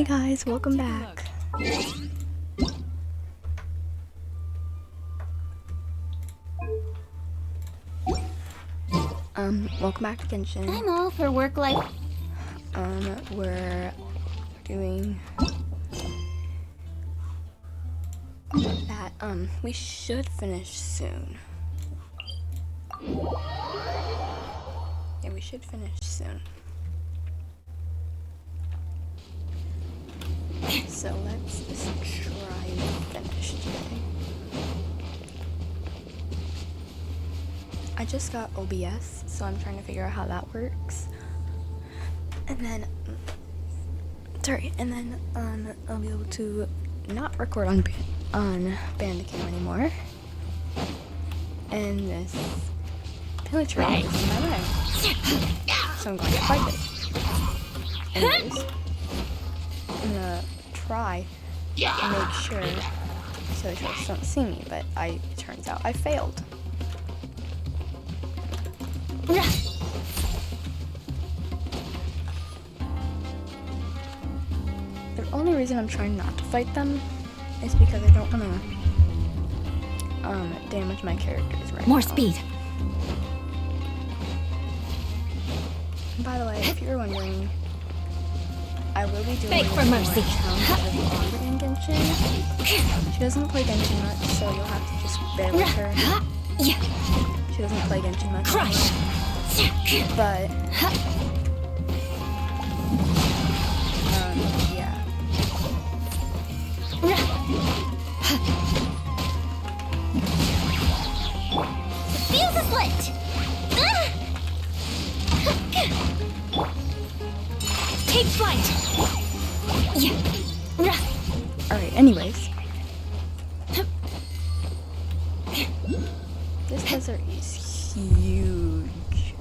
guys, welcome back. Welcome back to Genshin. I'm all for work life. We're doing that. We should finish soon. Yeah, we should finish soon. So let's just try and finish today. I just got OBS, so I'm trying to figure out how that works. And then, I'll be able to not record on Bandicam anymore. And this pillager is in my way. So I'm going to fight it. Anyways, I'm gonna try and make sure so the sharks don't see me, but it turns out I failed. The only reason I'm trying not to fight them is because I don't want to damage my characters right now. More speed. And by the way, if you're wondering, I will be doing Beg for mercy. challenges of Aubrey in Genshin. She doesn't play Genshin much, so you'll have to just bear with her. She doesn't play Genshin much. Crush. But yeah. Fuse is lit. Take flight. Alright, anyways. This desert is huge.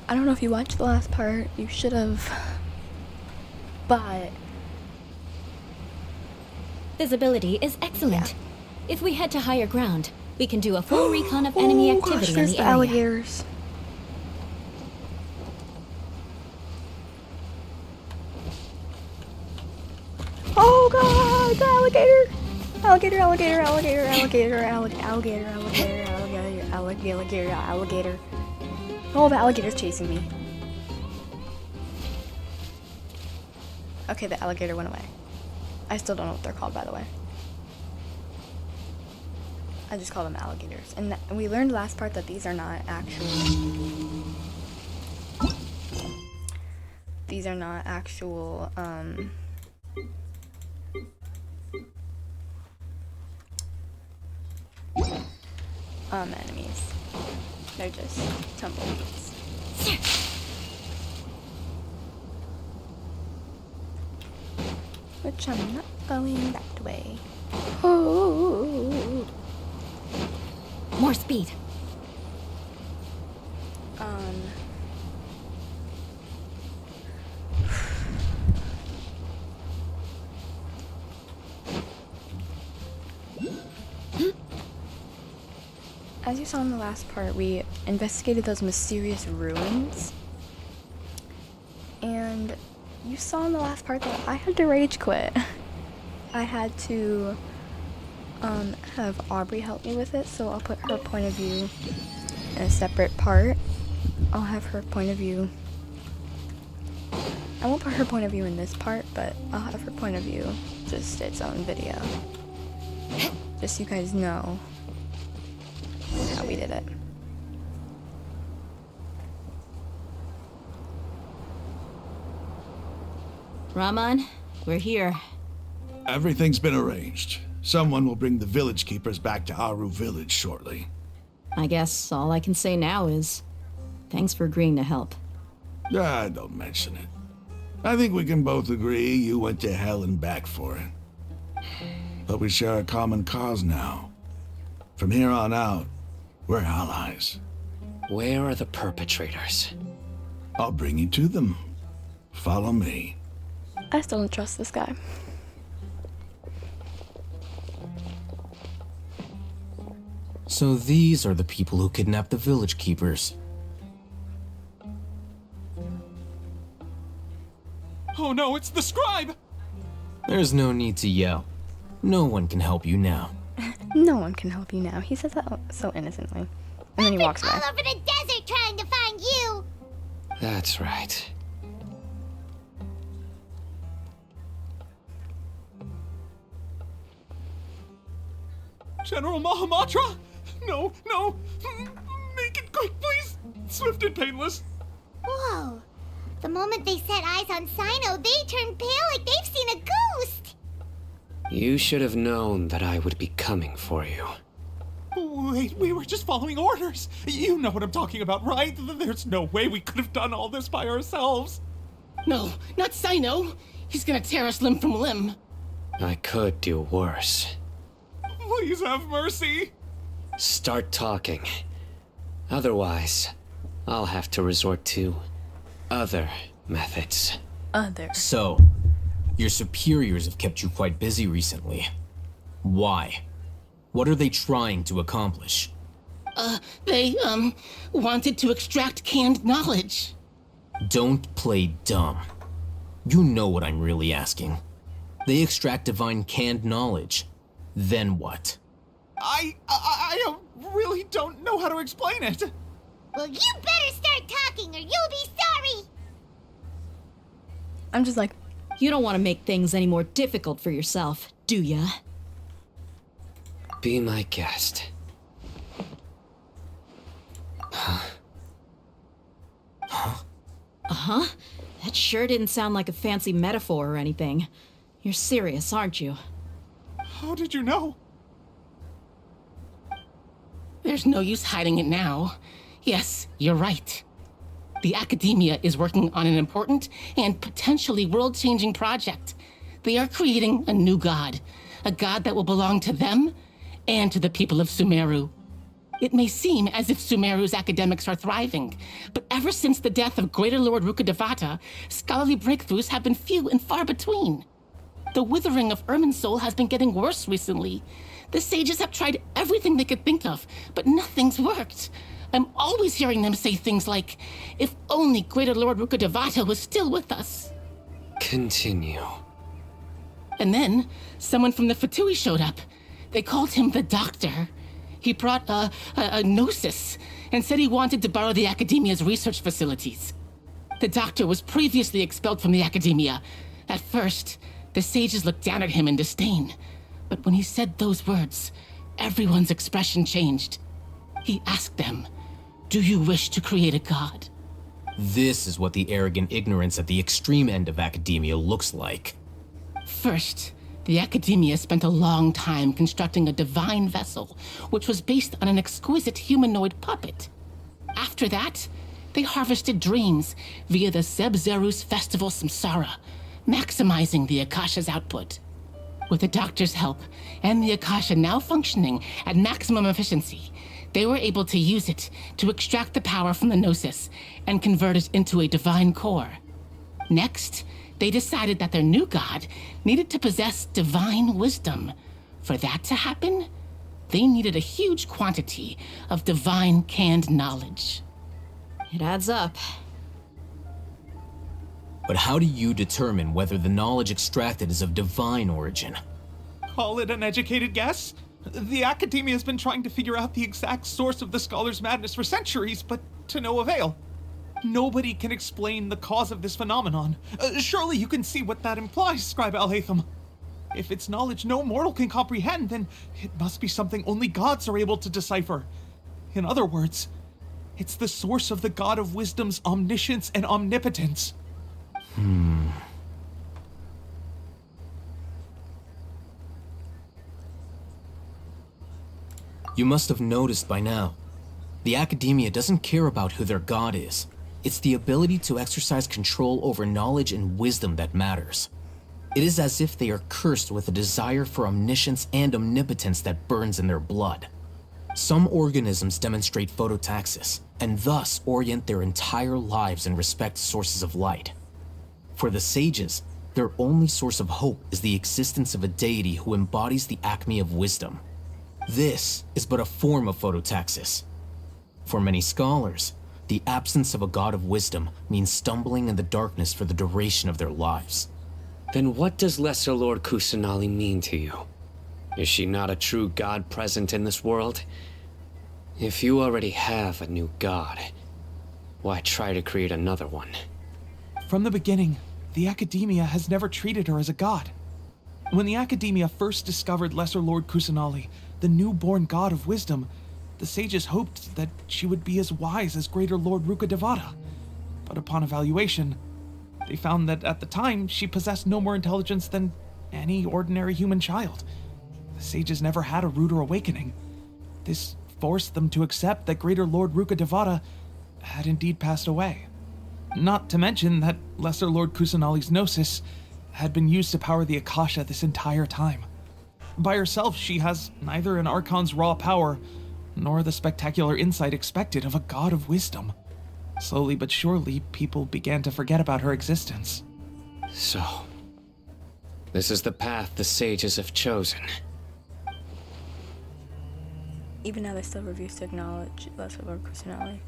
I don't know if you watched the last part, you should have. But Visibility is excellent. If we head to higher ground, we can do a full recon of enemy activity there's in the the area. alligators. Oh god, the alligator! Alligator, alligator, alligator, alligator, alligator, alligator, alligator, alligator, alligator, alligator. Oh, the alligator's chasing me. Okay, the alligator went away. I still don't know what they're called, by the way. I just call them alligators. And we learned last part that these are not actual... These are not actual, enemies. They're just tumbleweeds. Which I'm not going that way. Oh. More speed. As you saw in the last part, we investigated those mysterious ruins. And you saw in the last part that I had to rage quit. I had to have Aubrey help me with it, so I'll put her point of view in a separate part. I'll have her point of view. I won't put her point of view in this part, but I'll have her point of view just its own video. Just so you guys know how we did it. Raman, we're here. Everything's been arranged. Someone will bring the village keepers back to Aru village shortly. I guess all I can say now is thanks for agreeing to help. Don't mention it. I think we can both agree you went to hell and back for it. But we share a common cause now. From here on out, we're allies. Where are the perpetrators? I'll bring you to them. Follow me. I still don't trust this guy. So these are the people who kidnapped the village keepers. Oh no, it's the scribe! There's no need to yell. No one can help you now. No one can help you now. He says that so innocently. And then he walks away. All over the desert trying to find you. That's right. General Mahamatra? No, no! Make it quick, please! Swift and painless. Whoa. The moment they set eyes on Sino, they turned pale like they've seen a ghost. You should have known that I would be coming for you. Wait, we were just following orders. You know what I'm talking about, right? There's no way we could have done all this by ourselves. No, not Sino. He's gonna tear us limb from limb. I could do worse. Please have mercy. Start talking. Otherwise, I'll have to resort to other methods. Other. So, your superiors have kept you quite busy recently. Why? What are they trying to accomplish? They, wanted to extract canned knowledge. Don't play dumb. You know what I'm really asking. They extract divine canned knowledge. Then what? I really don't know how to explain it. Well, you better start talking or you'll be sorry. I'm just like, You don't want to make things any more difficult for yourself, do ya? Be my guest. Uh-huh. That sure didn't sound like a fancy metaphor or anything. You're serious, aren't you? How did you know? There's no use hiding it now. Yes, you're right. The Academia is working on an important and potentially world-changing project. They are creating a new god. A god that will belong to them and to the people of Sumeru. It may seem as if Sumeru's academics are thriving, but ever since the death of Greater Lord Rukkhadevata, scholarly breakthroughs have been few and far between. The withering of Irminsul has been getting worse recently. The sages have tried everything they could think of, but nothing's worked. I'm always hearing them say things like, if only Greater Lord Rukkhadevata was still with us. Continue. And then, someone from the Fatui showed up. They called him the Doctor. He brought a gnosis and said he wanted to borrow the Academia's research facilities. The Doctor was previously expelled from the Academia. At first, the sages looked down at him in disdain. But when he said those words, everyone's expression changed. He asked them, "Do you wish to create a god?" This is what the arrogant ignorance at the extreme end of academia looks like. First, the Academia spent a long time constructing a divine vessel, which was based on an exquisite humanoid puppet. After that, they harvested dreams via the Zeb-Zerus Festival Samsara, maximizing the Akasha's output. With the Doctor's help, and the Akasha now functioning at maximum efficiency, they were able to use it to extract the power from the Gnosis and convert it into a divine core. Next, they decided that their new god needed to possess divine wisdom. For that to happen, they needed a huge quantity of divine canned knowledge. It adds up. But how do you determine whether the knowledge extracted is of divine origin? Call it an educated guess? The Academia has been trying to figure out the exact source of the Scholar's madness for centuries, but to no avail. Nobody can explain the cause of this phenomenon. Surely you can see what that implies, Scribe Al-Haytham. If it's knowledge no mortal can comprehend, then it must be something only gods are able to decipher. In other words, it's the source of the God of Wisdom's omniscience and omnipotence. You must have noticed by now. The Academia doesn't care about who their god is. It's the ability to exercise control over knowledge and wisdom that matters. It is as if they are cursed with a desire for omniscience and omnipotence that burns in their blood. Some organisms demonstrate phototaxis, and thus orient their entire lives in respect to sources of light. For the sages, their only source of hope is the existence of a deity who embodies the acme of wisdom. This is but a form of phototaxis. For many scholars, The absence of a god of wisdom means stumbling in the darkness for the duration of their lives. Then what does Lesser Lord Kusanali mean to you? Is she not a true god present in this world? If you already have a new god, why try to create another one? From the beginning, the Academia has never treated her as a god. When the Academia first discovered Lesser Lord Kusanali, the newborn god of wisdom, the sages hoped that she would be as wise as Greater Lord Rukkhadevata. But upon evaluation, they found that at the time she possessed no more intelligence than any ordinary human child. The sages never had a ruder awakening. This forced them to accept that Greater Lord Rukkhadevata had indeed passed away. Not to mention that Lesser Lord Kusanali's gnosis had been used to power the Akasha this entire time. By herself, she has neither an Archon's raw power, nor the spectacular insight expected of a god of wisdom. Slowly but surely, people began to forget about her existence. So, this is the path the sages have chosen. Even now, they still refuse to acknowledge Lesser Lord Kusanali.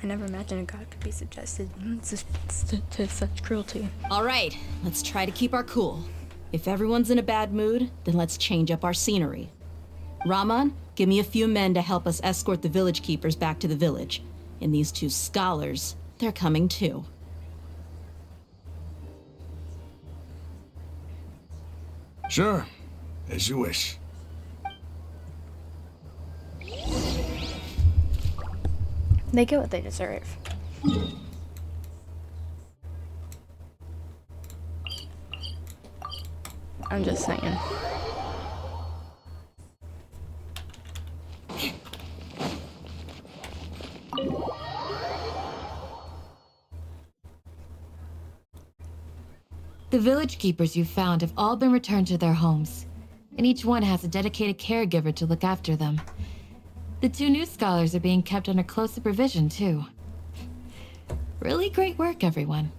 I never imagined a god could be subjected to such cruelty. All right, let's try to keep our cool. If everyone's in a bad mood, then let's change up our scenery. Raman, give me a few men to help us escort the village keepers back to the village. And these two scholars, they're coming too. Sure, as you wish. They get what they deserve. I'm just saying. The village keepers you found have all been returned to their homes, and each one has a dedicated caregiver to look after them. The two new scholars are being kept under close supervision, too. Really great work, everyone.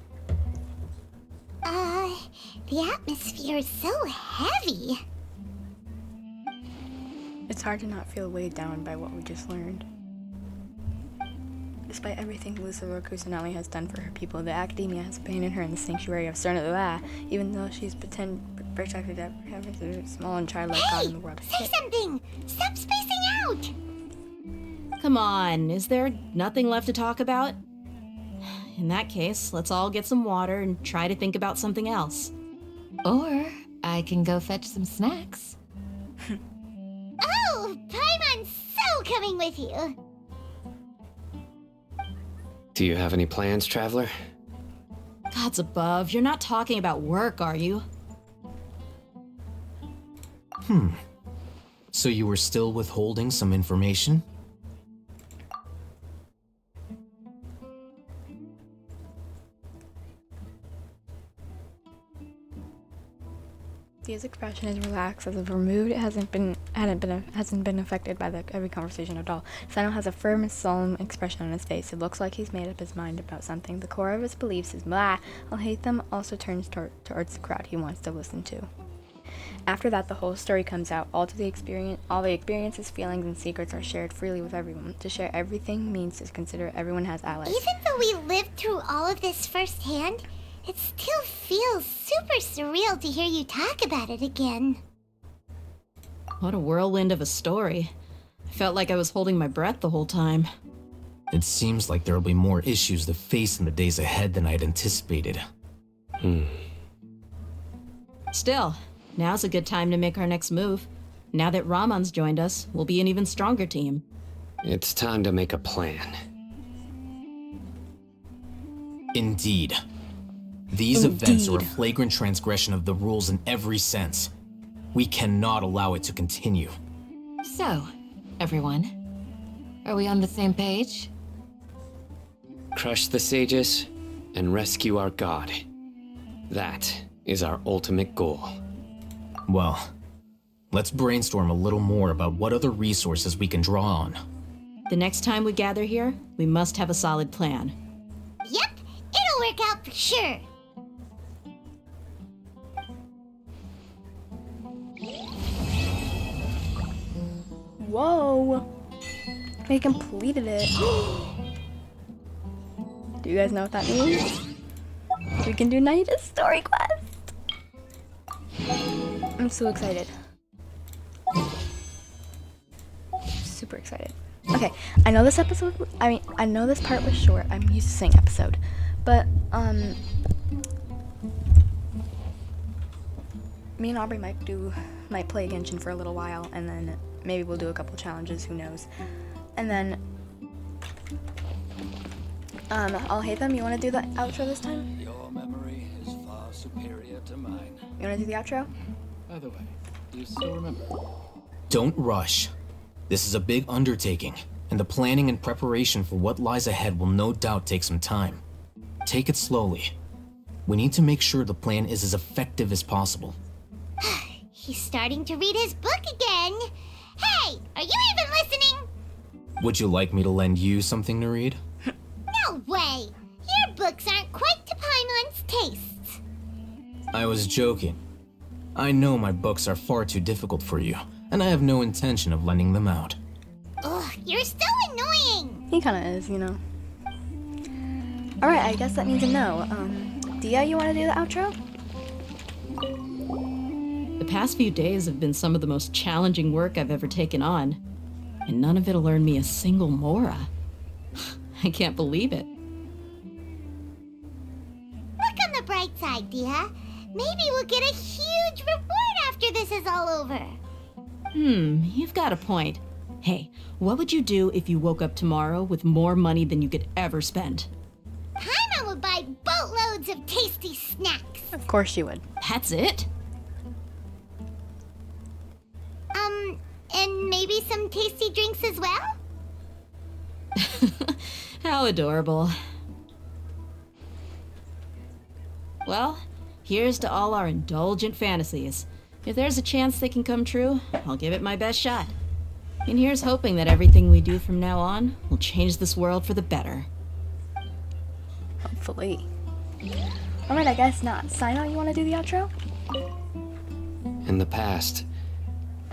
The atmosphere is so heavy. It's hard to not feel weighed down by what we just learned. Despite everything Lesser Lord Kusanali has done for her people, the Academia has abandoned her in the sanctuary of Cernat'la, even though she's protected every small and childlike god in the world. Say something! Stop spacing out! Come on, is there nothing left to talk about? In that case, let's all get some water and try to think about something else. Or I can go fetch some snacks. Oh, Paimon's so coming with you! Do you have any plans, Traveler? Gods above, you're not talking about work, are you? So you were still withholding some information? His expression is relaxed, as if her mood hasn't been affected by every conversation at all. Sino has a firm and solemn expression on his face. It looks like he's made up his mind about something. The core of his beliefs is blah. I'll hate them. Also turns towards the crowd he wants to listen to. After that, the whole story comes out. All the experiences, feelings, and secrets are shared freely with everyone. To share everything means to consider everyone has allies. Even though we lived through all of this firsthand, it still feels super surreal to hear you talk about it again. What a whirlwind of a story. I felt like I was holding my breath the whole time. It seems like there will be more issues to face in the days ahead than I'd anticipated. Still, now's a good time to make our next move. Now that Raman's joined us, we'll be an even stronger team. It's time to make a plan. Indeed. These events are a flagrant transgression of the rules in every sense. We cannot allow it to continue. So, everyone, are we on the same page? Crush the sages and rescue our god. That is our ultimate goal. Well, let's brainstorm a little more about what other resources we can draw on. The next time we gather here, we must have a solid plan. Yep, it'll work out for sure. Whoa! They completed it. Do you guys know what that means? We can do Naida's story quest. I'm so excited. Super excited. Okay, I know this episode, I know this part was short. I'm used to saying episode. But, me and Aubrey might play Genshin for a little while, and then maybe we'll do a couple challenges, who knows. And then, I'll hate them. You want to do the outro this time? Your memory is far superior to mine. You want to do the outro? By the way, do you still remember? Don't rush. This is a big undertaking, and the planning and preparation for what lies ahead will no doubt take some time. Take it slowly. We need to make sure the plan is as effective as possible. He's starting to read his book again. Hey, are you even listening? Would you like me to lend you something to read? No way. Your books aren't quite to Paimon's tastes. I was joking. I know my books are far too difficult for you, and I have no intention of lending them out. Ugh, you're so annoying. He kind of is, you know. Alright, I guess that means a no. Dia, you want to do the outro? The past few days have been some of the most challenging work I've ever taken on, and none of it'll earn me a single mora. I can't believe it. Look on the bright side, Dia. Maybe we'll get a huge reward after this is all over. You've got a point. Hey, what would you do if you woke up tomorrow with more money than you could ever spend? Paimon would buy boatloads of tasty snacks. Of course she would. That's it? And maybe some tasty drinks as well? How adorable. Well, here's to all our indulgent fantasies. If there's a chance they can come true, I'll give it my best shot. And here's hoping that everything we do from now on will change this world for the better. Hopefully. Alright, I guess not. Sino, you want to do the outro? In the past,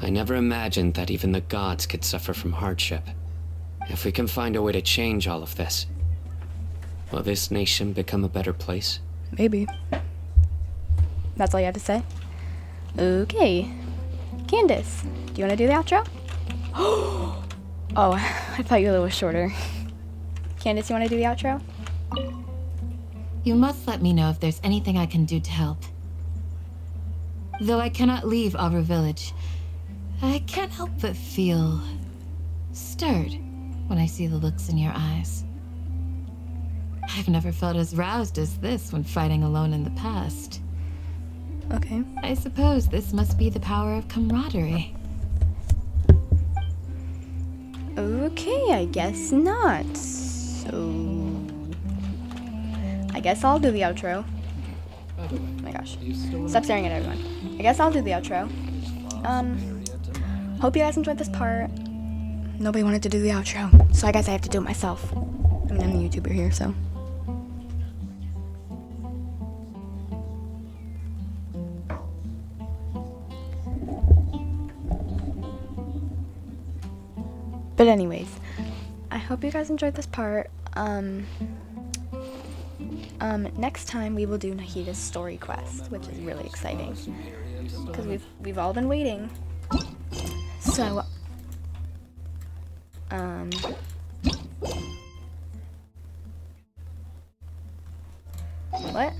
I never imagined that even the gods could suffer from hardship. If we can find a way to change all of this, will this nation become a better place? Maybe. That's all you have to say? Okay. Candace, do you want to do the outro? Oh, I thought your little was shorter. Candace, you want to do the outro? You must let me know if there's anything I can do to help. Though I cannot leave Avra Village, I can't help but feel stirred when I see the looks in your eyes. I've never felt as roused as this when fighting alone in the past. Okay. I suppose this must be the power of camaraderie. Okay, I guess not. So... I guess I'll do the outro. Oh my gosh. Stop staring at everyone. I guess I'll do the outro. Hope you guys enjoyed this part. Nobody wanted to do the outro, so I guess I have to do it myself. I mean, I'm a YouTuber here, so. But anyways, I hope you guys enjoyed this part. Next time we will do Nahida's story quest, which is really exciting because we've all been waiting. So, what?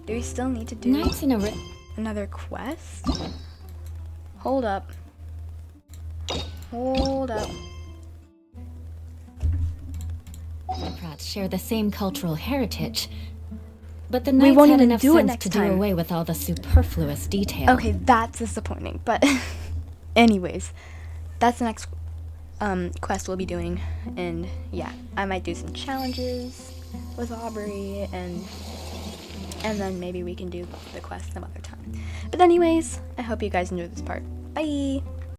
Do we still need to do another quest? Hold up. Hold up. Prats share the same cultural heritage, but the We knights won't had even enough do it sense next to time. do away with all the superfluous detail. Okay, that's disappointing, but anyways, that's the next quest we'll be doing, and yeah, I might do some challenges with Aubrey, and then maybe we can do the quest some other time. But anyways, I hope you guys enjoyed this part. Bye!